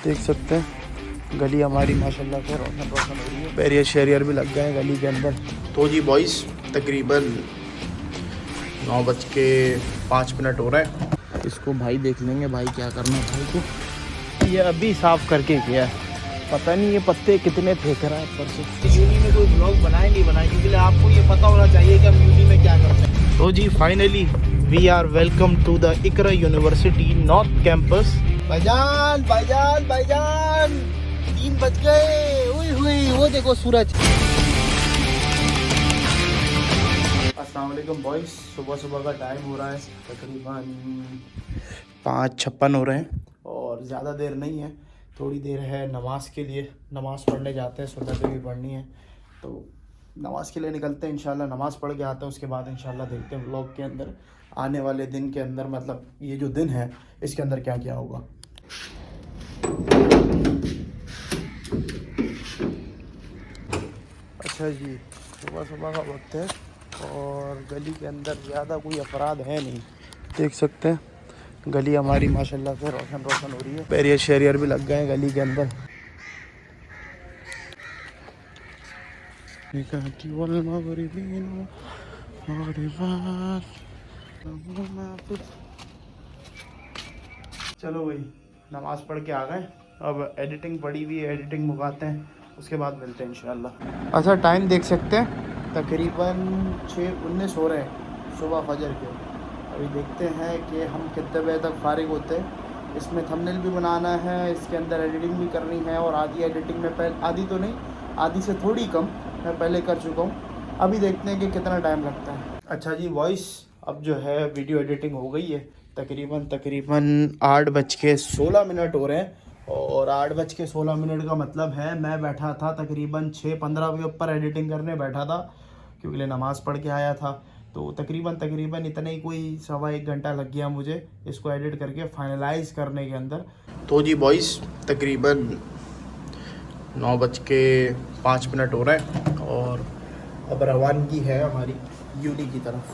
देख सकते हैं गली हमारी माशाल्लाह से रोशन रोशन हो रही है। बैरियर शैरियर भी लग गए हैं गली के अंदर। तो जी बॉयज़ तकरीबन 9:05 हो रहे हैं। इसको भाई देख लेंगे, भाई क्या करना है भाई को। ये अभी साफ़ करके गया है, पता नहीं ये पत्ते कितने फेंक रहा है ऊपर से। यूनी में कोई ब्लॉग बनाए नहीं बनाए, क्योंकि आपको ये पता होना चाहिए कि हम यूनी में क्या करते हैं। तो जी finally we are welcome to the Iqra university north campus. भाईजान भाईजान भाईजान 3 बज गए। हुई हुई वो देखो सूरज। अस्सलाम वालेकुम बॉयज़, सुबह सुबह का टाइम हो रहा है, तकरीबन 5:56 हो रहे हैं और ज़्यादा देर नहीं है, थोड़ी देर है नमाज के लिए। नमाज़ पढ़ने जाते हैं, सुन्नतें भी पढ़नी है, तो नमाज़ के लिए निकलते हैं इंशाल्लाह। नमाज़ पढ़ के आते हैं, उसके बाद इंशाल्लाह देखते हैं व्लॉग के अंदर आने वाले दिन के अंदर, मतलब ये जो दिन है इसके अंदर क्या क्या होगा। अच्छा जी, सुबह सुबह का वक्त है और गली के अंदर ज़्यादा कोई अफराद है नहीं। देख सकते हैं गली हमारी माशाल्लाह से रोशन रोशन हो रही है। बैरियर शैरियर भी लग गए हैं गली के अंदर। चलो भाई नमाज़ पढ़ के आ गए, अब एडिटिंग पड़ी हुई है, एडिटिंग मुकाते हैं, उसके बाद मिलते हैं इंशाल्लाह। अच्छा टाइम देख सकते हैं तकरीबन 6:19 हो रहे हैं सुबह फजर के। अभी देखते हैं कि हम कितने बजे तक फारिग होते हैं। इसमें थंबनेल भी बनाना है, इसके अंदर एडिटिंग भी करनी है, और आधी एडिटिंग में पहले, आधी तो नहीं, आधी से थोड़ी कम मैं पहले कर चुका हूँ। अभी देखते हैं कि कितना टाइम लगता है। अच्छा जी वॉइस, अब जो है वीडियो एडिटिंग हो गई है, तकरीबन 8:16 हो रहे हैं, और 8:16 का मतलब है मैं बैठा था तकरीबन 6:15 के ऊपर एडिटिंग करने बैठा था, क्योंकि नमाज़ पढ़ के आया था। तो तकरीबन इतना ही, कोई 1.25 घंटा लग गया मुझे इसको एडिट करके फाइनलाइज करने के अंदर। तो जी बॉयज़ तकरीबन 9:05 हो रहे हैं और अब रवानगी है हमारी यूनी की तरफ।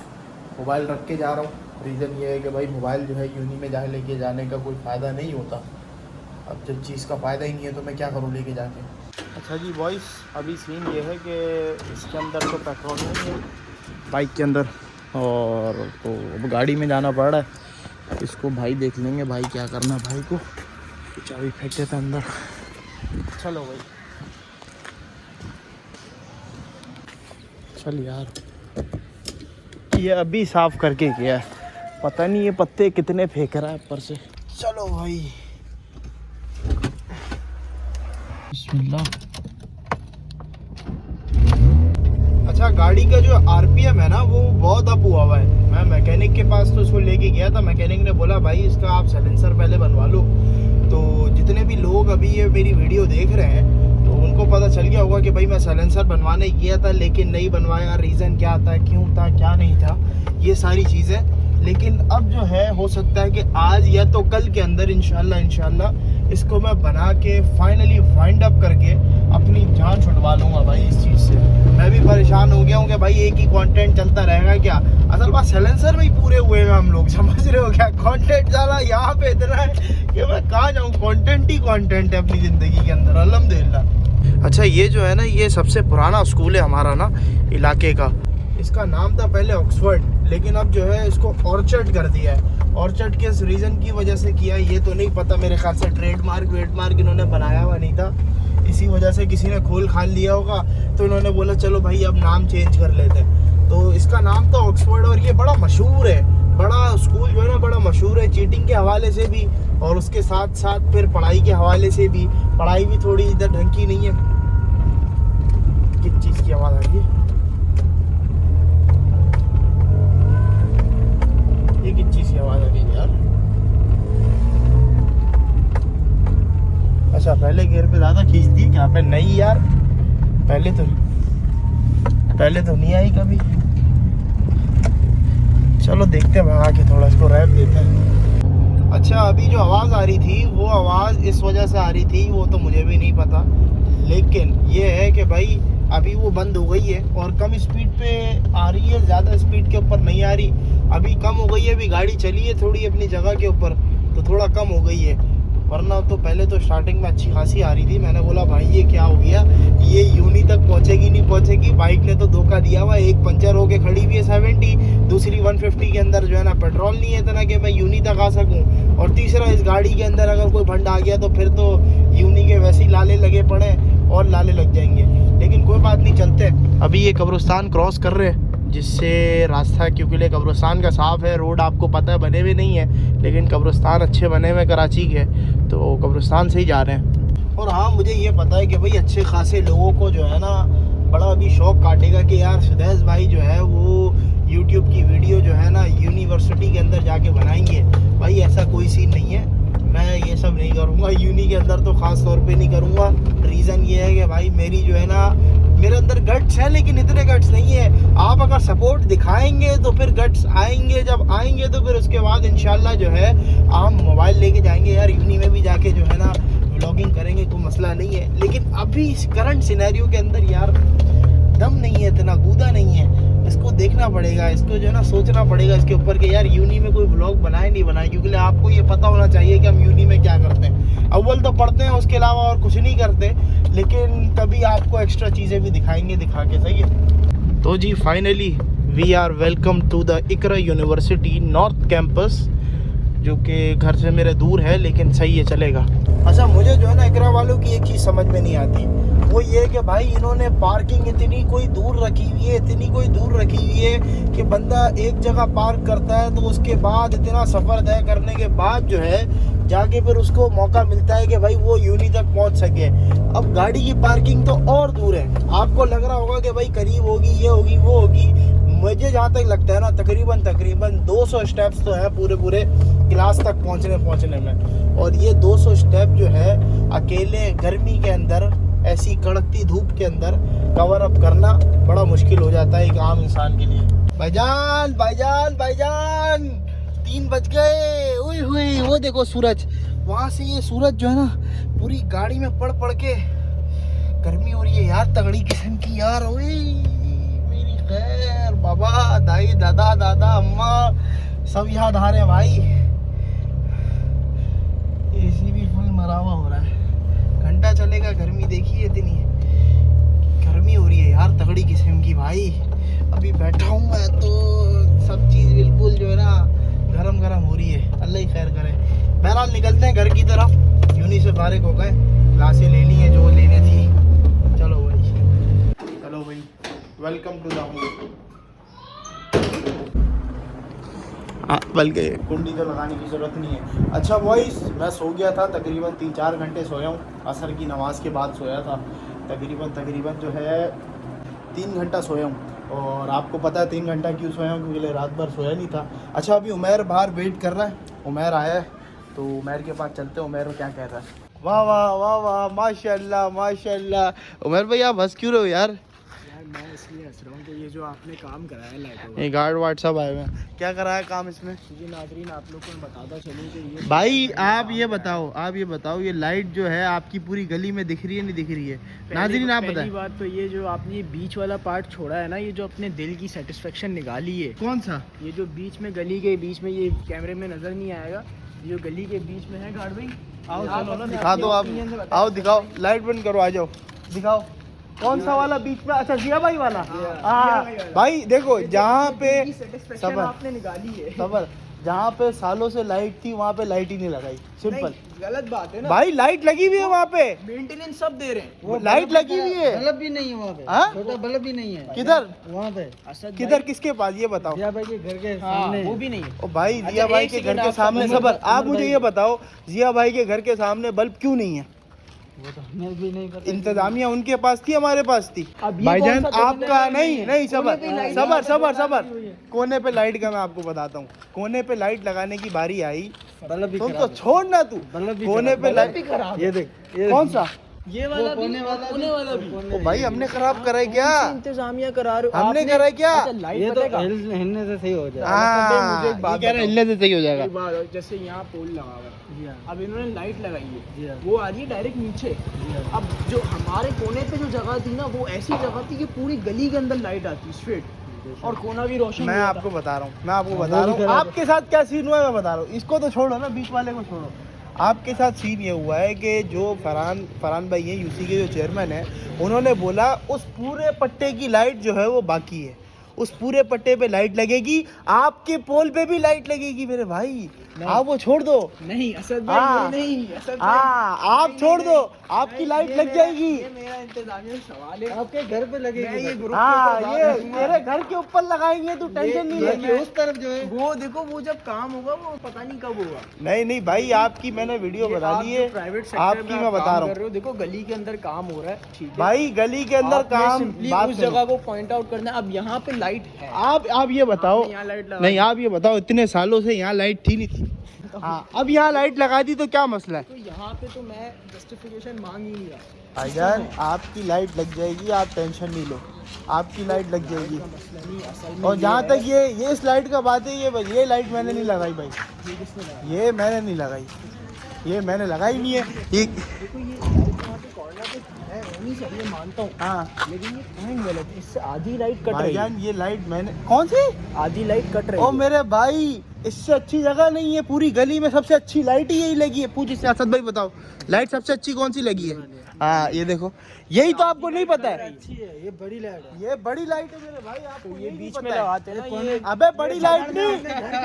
मोबाइल रख के जा रहा हूँ, रीज़न ये है कि भाई मोबाइल जो है यूनी में जहाँ लेके जाने का कोई फ़ायदा नहीं होता। अब जब चीज़ का फ़ायदा ही नहीं है तो मैं क्या करूँ लेके जाके। अच्छा जी बॉयज़, अभी सीन ये है कि इसके अंदर तो पेट्रोल नहीं है बाइक के अंदर, और तो अब गाड़ी में जाना पड़ रहा है। इसको भाई देख लेंगे, भाई क्या करना भाई को। चाबी फेंक देता अंदर। चलो भाई चल यार, ये अभी साफ़ करके गया है, पता नहीं ये पत्ते कितने फेंक रहा है ऊपर से। चलो भाई बिस्मिल्लाह। अच्छा गाड़ी का जो आरपीएम है ना वो बहुत अप हुआ है। मैं मैकेनिक के पास तो इसको लेके गया था, मैकेनिक ने बोला भाई इसका आप साइलेंसर पहले बनवा लो। तो जितने भी लोग अभी ये मेरी वीडियो देख रहे हैं तो उनको पता चल गया होगा कि भाई मैं साइलेंसर बनवाने गया था लेकिन नहीं बनवाया। रीज़न क्या था, क्यों था, क्या नहीं था, ये सारी चीज़ें। लेकिन अब जो है हो सकता है कि आज या तो कल के अंदर इंशाल्लाह इसको मैं बना के फाइनली वाइंड अप करके अपनी जान छुड़वा लूँगा भाई इस चीज़ से। मैं भी परेशान हो गया हूँ कि भाई एक ही कंटेंट चलता रहेगा क्या। असल बात साइलेंसर में ही पूरे हुए हैं हम लोग, समझ रहे हो क्या। कंटेंट ज़्यादा यहाँ पे इतना है कि मैं कहाँ जाऊँ, कंटेंट ही कंटेंट है अपनी ज़िंदगी के अंदर अल्हम्दुलिल्लाह। अच्छा ये जो है ना, ये सबसे पुराना स्कूल है हमारा ना इलाके का। इसका नाम था पहले ऑक्सफोर्ड, लेकिन अब जो है इसको ऑर्चर्ड कर दिया है। ऑर्चर्ड किस रीज़न की वजह से किया ये तो नहीं पता, मेरे ख्याल से ट्रेडमार्क इन्होंने बनाया हुआ नहीं था, इसी वजह से किसी ने खोल खाल लिया होगा, तो इन्होंने बोला चलो भाई अब नाम चेंज कर लेते हैं। तो इसका नाम था ऑक्सफोर्ड, और ये बड़ा मशहूर है, बड़ा स्कूल जो है ना बड़ा मशहूर है, चीटिंग के हवाले से भी और उसके साथ साथ फिर पढ़ाई के हवाले से भी। पढ़ाई भी थोड़ी इधर ढंग की नहीं है। किस चीज़ की आवाज़ आ रही है, ये किस चीज़ की आवाज़ आ रही है यार। अच्छा पहले गियर पे ज़्यादा खींच दी क्या पे, नहीं यार पहले तो नहीं आई कभी। चलो देखते हैं, भगा के थोड़ा इसको रैप देते हैं। अच्छा अभी जो आवाज़ आ रही थी वो आवाज़ इस वजह से आ रही थी वो तो मुझे भी नहीं पता, लेकिन ये है कि भाई अभी वो बंद हो गई है और कम स्पीड पे आ रही है, ज़्यादा स्पीड के ऊपर नहीं आ रही। अभी कम हो गई है, अभी गाड़ी चली है थोड़ी अपनी जगह के ऊपर तो थोड़ा कम हो गई है। वरना तो पहले तो स्टार्टिंग में अच्छी खासी आ रही थी। मैंने बोला भाई ये क्या हो गया, ये यूनी तक पहुंचेगी नहीं पहुंचेगी। बाइक ने तो धोखा दिया हुआ, एक पंचर होके खड़ी हुई है 70, दूसरी 150 के अंदर जो है ना पेट्रोल नहीं है इतना कि मैं यूनी तक आ सकूं, और तीसरा इस गाड़ी के अंदर अगर कोई भंड आ गया तो फिर तो यूनी के वैसे ही लाले लगे पड़े और लाले लग जाएंगे। लेकिन कोई बात नहीं, चलते। अभी ये कब्रिस्तान क्रॉस कर रहे हैं, जिससे रास्ता क्योंकि ले कब्रिस्तान का साफ़ है, रोड आपको पता है बने हुए नहीं है, लेकिन कब्रिस्तान अच्छे बने हुए कराची के, तो कब्रिस्तान से ही जा रहे हैं। और हाँ, मुझे ये पता है कि भाई अच्छे खासे लोगों को जो है ना बड़ा अभी शौक काटेगा कि यार सुदैस भाई जो है वो यूट्यूब की वीडियो जो है ना यूनिवर्सिटी के अंदर जाके बनाएंगे। भाई ऐसा कोई सीन नहीं है, मैं ये सब नहीं करूँगा यूनी के अंदर, तो ख़ास तौर पे नहीं करूँगा। रीज़न ये है कि भाई मेरी जो है ना, मेरे अंदर गट्स है लेकिन इतने गट्स नहीं है। आप अगर सपोर्ट दिखाएंगे तो फिर गट्स आएंगे, जब आएंगे तो फिर उसके बाद इंशाल्लाह जो है हम मोबाइल लेके जाएंगे यार, यूनी में भी जाके जो है ना व्लॉगिंग करेंगे, कोई मसला नहीं है। लेकिन अभी इस करंट सिनेरियो के अंदर यार दम नहीं है, इतना गूदा नहीं है। इसको देखना पड़ेगा, इसको जो है ना सोचना पड़ेगा इसके ऊपर कि यार यूनी में कोई व्लॉग बनाए नहीं बनाए, क्योंकि आपको ये पता होना चाहिए कि हम यूनी में क्या करते हैं। अव्वल तो पढ़ते हैं, उसके अलावा और कुछ नहीं करते, लेकिन कभी आपको एक्स्ट्रा चीज़ें भी दिखाएंगे, दिखा के। सही है। तो जी finally we are welcome to the Iqra university north campus, जो कि घर से मेरे दूर है लेकिन सही है, चलेगा। अच्छा, मुझे जो है ना इकरा वालों की एक चीज़ समझ में नहीं आती, वो ये कि भाई इन्होंने पार्किंग इतनी कोई दूर रखी हुई है, इतनी कोई दूर रखी हुई है कि बंदा एक जगह पार्क करता है तो उसके बाद इतना सफ़र तय करने के बाद जो है जाके फिर उसको मौका मिलता है कि भाई वो यूनी तक पहुंच सके। अब गाड़ी की पार्किंग तो और दूर है, आपको लग रहा होगा कि भाई करीब होगी, ये होगी, वो होगी। मुझे जहाँ तक लगता है ना तकरीबन 200 स्टेप्स तो है पूरे क्लास तक पहुँचने में, और ये 200 स्टेप जो है अकेले गर्मी के अंदर ऐसी कड़कती धूप के अंदर कवर अप करना बड़ा मुश्किल हो जाता है एक आम इंसान के लिए। भाईजान 3 बज गए। ओए हुए, वो देखो सूरज, वहाँ से ये सूरज जो है ना पूरी गाड़ी में पड़ के गर्मी हो रही है यार, तगड़ी किस्म की यार। ओए मेरी खैर, बाबा दाई दादा अम्मा सब याद आ रहे हैं भाई। एसी भी फुल मरा हुआ हो रहा है, घंटा चलेगा, गर्मी देखिए इतनी गर्मी हो रही है यार, तगड़ी किस्म की भाई। अभी बैठा हूँ मैं तो सब चीज़ बिल्कुल जो है ना गरम हो रही है, अल्लाह ही खैर करे। बहरहाल निकलते हैं घर की तरफ, यूनी से फारिग हो गए, क्लासें ले ली हैं जो लेने थी। चलो भाई वेलकम टू द होम। बल्कि कुंडी तो लगाने की ज़रूरत नहीं है। अच्छा वॉइस, मैं सो गया था, तकरीबन 3-4 घंटे सोया हूँ, असर की नमाज़ के बाद सोया था। तकरीबन जो है 3 घंटा सोया हूँ, और आपको पता है 3 घंटा क्यों सोया हूँ, क्योंकि रात भर सोया नहीं था। अच्छा, अभी उमैर बाहर वेट कर रहा है, उमैर आया है तो उमैर के पास चलते हैं, उमैर क्या कह रहा है। वाह वाह वाह वाह, माशाल्लाह। उमैर भाई आप हंस क्यों रहे हो यार? मैं इसलिए हंस रहा हूँ कि ये जो आपने काम कराया लाइटों ये गार्ड वार्ड सब आए हुए हैं, क्या कराया काम इसमें? जी नाज़रीन, आप लोग को बताता चलूँ कि ये भाई आप ये बताओ ये लाइट जो है आपकी पूरी गली में दिख रही है, नहीं दिख रही है? नाज़रीन आप बताएं। पहली बात तो ये जो आपने ये बीच वाला पार्ट छोड़ा है ना, ये जो अपने दिल की सेटिस्फेक्शन निकाली है। कौन सा? ये जो बीच में गली के बीच में, ये कैमरे में नजर नहीं आएगा, जो गली के बीच में है गार्ड भाई, आओ चलो ना दिखा दो आप, आओ दिखाओ, लाइट बंद करो, आ जाओ दिखाओ। कौन सा वाला बीच में? अच्छा जिया भाई वाला। हाँ भाई देखो, जहाँ पे सबर आपने निकाली है, सबर जहाँ पे सालों से लाइट थी वहाँ पे लाइट ही नहीं लगाई, सिंपल। गलत बात है ना भाई, लाइट लगी हुई है वहाँ पे, मेंटेनेंस सब दे रहे हैं, वो लाइट लगी हुई है, बल्ब भी नहीं है वहाँ पे, छोटा बल्ब भी नहीं है। किधर? वहाँ पे किधर? किसके पास ये बताओ? जिया भाई के घर के सामने। वो भी नहीं है। ओ भाई, जिया भाई के घर के सामने सबर, आप मुझे ये बताओ, जिया भाई के घर के सामने बल्ब क्यों नहीं है? वो तो हमें भी नहीं पता। इंतजामिया उनके पास थी, हमारे पास थी। भाईजान आपका नहीं, सबर कोने पे लाइट का मैं आपको बताता हूँ, कोने पे लाइट लगाने की बारी आई, तुम तो छोड़ना, तू कोने पे लाइट, ये देख कौन सा, ये वाला कोने वाला भी। ओ भाई हमने खराब करा है क्या? इंतजामिया करा रहे हो हमने करा है क्या? ये तो हिलने से सही हो जाएगा। हाँ, एक बात ये कह रहे हैं हिलने से सही हो जाएगा। एक बात, जैसे यहाँ पोल लगा हुआ है, अब इन्होंने लाइट लगाई है, वो आ रही है डायरेक्ट नीचे। अब जो हमारे कोने पे जो जगह थी ना, वो ऐसी जगह थी कि पूरी गली के अंदर लाइट आती स्ट्रेट, और कोना भी रोशन। मैं आपको बता रहा हूँ, आपके साथ क्या सीन हुआ है मैं बता रहा हूँ। इसको तो छोड़ो ना, बीच वाले को छोड़ो, आपके साथ सीन ये हुआ है कि जो फरहान भाई हैं यूसी के जो चेयरमैन हैं, उन्होंने बोला उस पूरे पट्टे की लाइट जो है वो बाकी है, उस पूरे पट्टे पे लाइट लगेगी, आपके पोल पे भी लाइट लगेगी। मेरे भाई आप वो छोड़ दो। नहीं असद हाँ। भाई, ये नहीं असद भाई, हाँ आप छोड़ दो, आपकी लाइट लग जाएगी। ये मेरा इंतजामिया सवाल है। आपके घर पे मैं लगेगी ये बस। ग्रुप हाँ के ऊपर ये बात करूंगा। तेरे घर के ऊपर लगाएंगे, तू टेंशन नहीं बाकी ले। उस तरफ जो है वो देखो, वो जब काम होगा वो पता नहीं कब होगा। नहीं नहीं भाई, आपकी मैंने वीडियो ये बना आप ली जो है, प्राइवेट सेक्टर आपकी में मैं आप बता काम रहा कर हूँ रहे हो, देखो गली के अंदर काम हो रहा है, ठीक है भाई, गली के अंदर आपने काम simply बात उस करो। जगह को पॉइंट आउट करना है। अब यहाँ पे लाइट है, आप ये बताओ, आपने यहाँ लाइट लगा नहीं दी। आप ये बताओ, इतने सालों से यहाँ लाइट थी नहीं थी, हाँ अब यहाँ लाइट लगा दी तो क्या मसला है? तो यहाँ पे तो मैं जस्टिफिकेशन मांग ही नहीं रहा। भाईजान आपकी लाइट लग जाएगी, आप टेंशन नहीं लो, आपकी लाइट लग जाएगी। इसका मसला नहीं, असल में और जहाँ है- तक ये इस लाइट का बात है, ये लाइट मैंने नहीं लगाई भाई, ये किसने लगाया? ये मैंने नहीं लगाई, ये मैंने लगाई नहीं है ये। देखो ये लाइट वहाँ पे कॉर्नर पे है, होनी चाहिए, मानता हूँ, हाँ लेकिन ये पॉइंट गलत है, इससे आधी लाइट कट रही है, भाईजान ये लाइट मैंने कौन सी, आधी लाइट कट रही ओ है। मेरे भाई इससे अच्छी जगह नहीं है, पूरी गली में सबसे अच्छी लाइट ही यही लगी है। पूछ इससे असद भाई बताओ, लाइट सबसे अच्छी कौन सी लगी है? हाँ ये देखो, यही तो आपको नहीं पता है, अच्छी है, ये बड़ी लाइट है। ये बड़ी लाइट है मेरे भाई, आपको तो ये यही नहीं बीच में पता है। लगाते हैं ना ये। अबे बड़ी लाइट नहीं,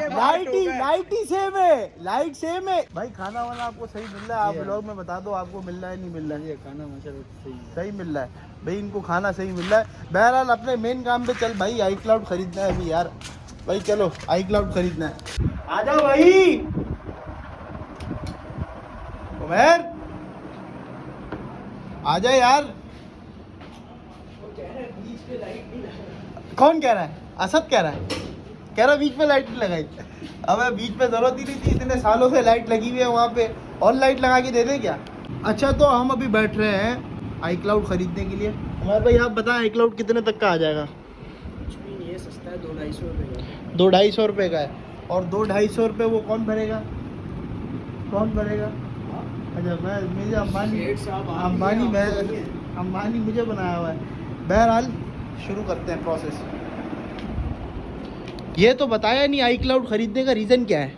बाहर लाइट ही सेम है, लाइट सेम है भाई। खाना वाना आपको सही मिल रहा है? आप ये ब्लॉग में बता दो आपको मिल रहा है नहीं मिल रहा है? ये खाना माशाल्लाह सही है। सही मिल रहा है भाई, इनको खाना सही मिल रहा है। बहरहाल अपने मेन काम पे चल भाई, आई क्लाउड खरीदना है अभी यार भाई, चलो आई क्लाउड खरीदना है। आ जाओ भाई उमर, आ जा यार। कौन कह रहा है? असद कह रहा है, कह रहा बीच में लाइट नहीं लगाई। अबे बीच में जरूरत ही नहीं थी, इतने सालों से लाइट लगी हुई है वहाँ पे, और लाइट लगा के दे दे क्या? अच्छा तो हम अभी बैठ रहे हैं आई क्लाउड खरीदने के लिए। हमारे भाई आप बताएं आई क्लाउड कितने तक का आ जाएगा? कुछ भी नहीं है, सस्ता है, 200-250 रुपये का। 200-250 रुपये का है, और 200-250 रुपये वो कौन भरेगा? कौन भरेगा? अच्छा मैं, मुझे अंबानी, शेठ साहब आप अंबानी ही हैं, मैं, आप ही हैं। अंबानी मुझे बनाया हुआ है। बहरहाल शुरू करते हैं प्रोसेस। ये तो बताया नहीं आई क्लाउड खरीदने का रीज़न क्या है?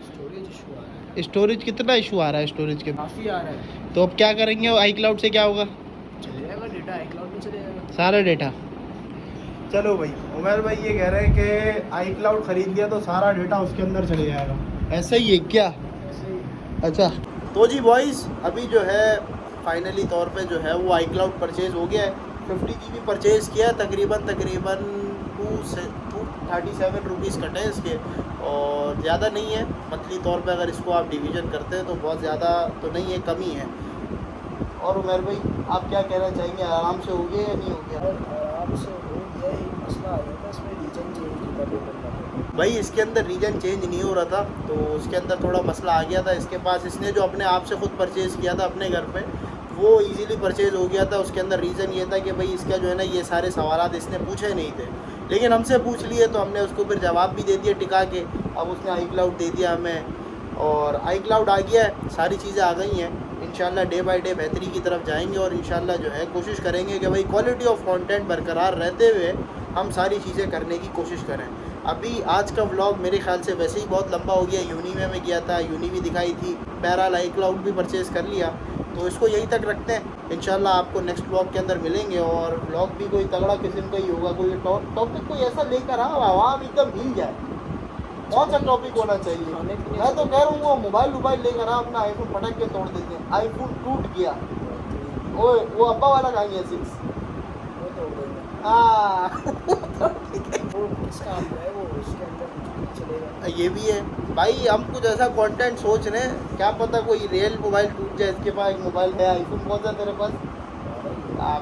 स्टोरेज इशू आ रहा है, स्टोरेज कितना इशू आ रहा है स्टोरेज के? काफ़ी आ रहा है। तो अब क्या करेंगे आई क्लाउड से, क्या होगा? चले जाएगा डेटा, iCloud में चले जाएगा। सारा डेटा। चलो भाई, उमर भाई ये कह रहे हैं कि आई क्लाउड खरीद लिया तो सारा डेटा उसके अंदर चले जाएगा, ऐसा ही है क्या? ऐसे ही अच्छा तो जी बॉयज़, अभी जो है फाइनली तौर पे जो है वो आई क्लाउड परचेज़ हो गया है। 50 GB परचेज़ किया है, तकरीबन 237 रुपीज़ कटे हैं इसके, और ज़्यादा नहीं है मंथली तौर पे। अगर इसको आप डिवीज़न करते हैं तो बहुत ज़्यादा तो नहीं है, कम ही है। और उमर भाई आप क्या कहना चाहेंगे, आराम से हो गया या नहीं हो गया? आराम से हो गया, एक मसला आ गया था, इसमें रीजन चेंज किया पेपर का। भाई इसके अंदर रीजन चेंज नहीं हो रहा था, तो उसके अंदर थोड़ा मसला आ गया था इसके पास। इसने जो अपने आप से ख़ुद परचेज़ किया था अपने घर पे, वो इजीली परचेज़ हो गया था। उसके अंदर रीज़न ये था कि भाई इसका जो है ना, ये सारे सवालात इसने पूछे नहीं थे, लेकिन हमसे पूछ लिए तो हमने उसको फिर जवाब भी दे दिया टिका के। अब उसने आई क्लाउड दे दिया हमें, और आई क्लाउड आ गया है, सारी चीज़ें आ गई हैं। इंशाल्लाह डे बाय डे बेहतरी की तरफ जाएंगे, और इंशाल्लाह जो है कोशिश करेंगे कि भाई क्वालिटी ऑफ कंटेंट बरकरार रहते हुए हम सारी चीज़ें करने की कोशिश करें। अभी आज का व्लॉग मेरे ख्याल से वैसे ही बहुत लंबा हो गया। यूनी में मैं गया था, यूनी भी दिखाई थी, बहरहाल आई क्लाउड भी परचेज़ कर लिया, तो इसको यहीं तक रखते हैं। इंशाल्लाह आपको नेक्स्ट व्लॉग के अंदर मिलेंगे, और व्लॉग भी कोई तगड़ा किस्म का ही होगा, कोई टॉपिक कोई ऐसा लेकर आवाम एकदम हिल जाए। कौन सा टॉपिक होना चाहिए? मैं तो कह रहा हूँ वो मोबाइल लेकर आ, अपना आईफोन पटक के तोड़ देते हैं। आईफोन टूट गया, वो अब्बा वाला कहाँ गया 6? वो तो हो गया। हाँ वो इसका आप है, वो उसके अंदर कुछ भी चलेगा। ये भी है भाई, हम कुछ ऐसा कंटेंट सोच रहे हैं, क्या पता कोई रियल मोबाइल टूट जाए। इसके पास एक मोबाइल है, आईफोन कौन सा तेरे पास?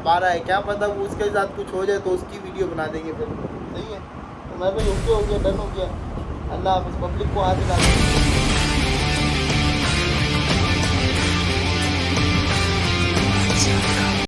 12 है, क्या पता वो उसके साथ कुछ हो जाए तो उसकी वीडियो बना देंगे फिर। सही है, तो मैं भी ओके हो गया, डन हो गया। अल्लाह हाफ़िज़, पब्लिक को आज